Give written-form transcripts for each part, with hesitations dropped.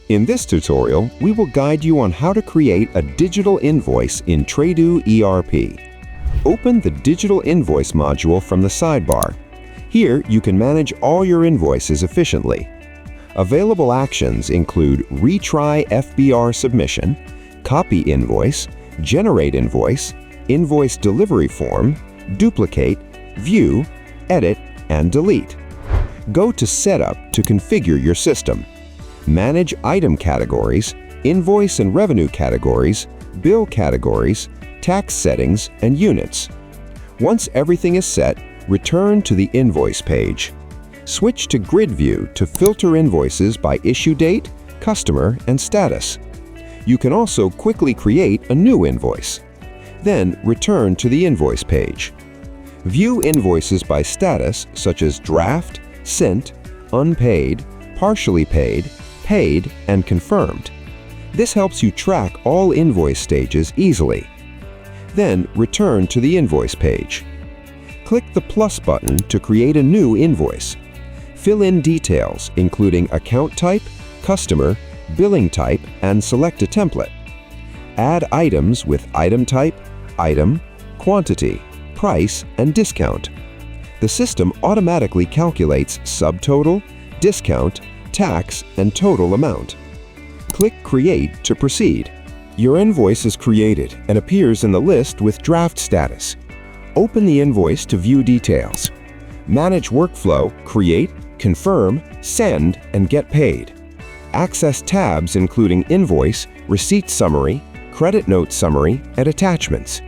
In this tutorial, we will guide you on how to create a digital invoice in Tradoo ERP. Open the Digital Invoice Module from the sidebar. Here, you can manage all your invoices efficiently. Available actions include Retry FBR Submission, Copy Invoice, Generate Invoice, Invoice Delivery Form, Duplicate, View, Edit, and Delete. Go to Setup to configure your system. Manage item categories, invoice and revenue categories, bill categories, tax settings, and units. Once everything is set, return to the invoice page. Switch to Grid View to filter invoices by issue date, customer, and status. You can also quickly create a new invoice. Then return to the invoice page. View invoices by status such as draft, sent, unpaid, partially paid, paid, and confirmed. This helps you track all invoice stages easily. Then return to the invoice page. Click the plus button to create a new invoice. Fill in details including account type, customer, billing type, and select a template. Add items with item type, item, quantity, price, and discount. The system automatically calculates subtotal, discount, tax, and total amount. Click Create to proceed. Your invoice is created and appears in the list with draft status. Open the invoice to view details. Manage workflow, create, confirm, send, and get paid. Access tabs including Invoice, Receipt Summary, Credit Note Summary, and Attachments.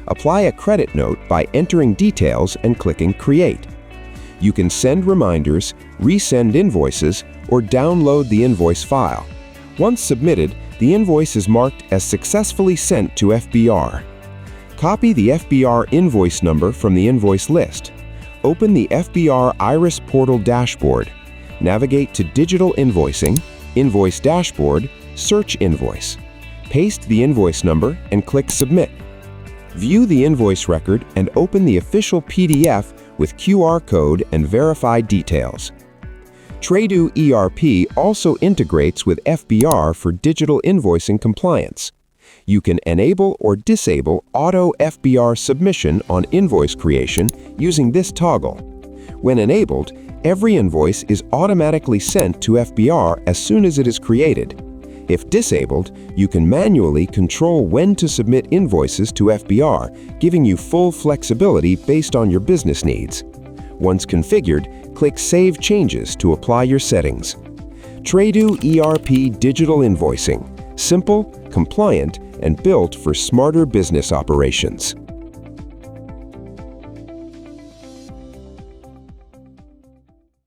Apply a credit note by entering details and clicking Create. You can send reminders, resend invoices, or download the invoice file. Once submitted, the invoice is marked as successfully sent to FBR. Copy the FBR invoice number from the invoice list. Open the FBR IRIS Portal dashboard. Navigate to Digital Invoicing, Invoice Dashboard, Search Invoice. Paste the invoice number and click Submit. View the invoice record and open the official PDF with QR code and verified details. Tradoo ERP also integrates with FBR for digital invoicing compliance. You can enable or disable auto-FBR submission on invoice creation using this toggle. When enabled, every invoice is automatically sent to FBR as soon as it is created. If disabled, you can manually control when to submit invoices to FBR, giving you full flexibility based on your business needs. Once configured, click Save Changes to apply your settings. Tradoo ERP Digital Invoicing. Simple, compliant, and built for smarter business operations.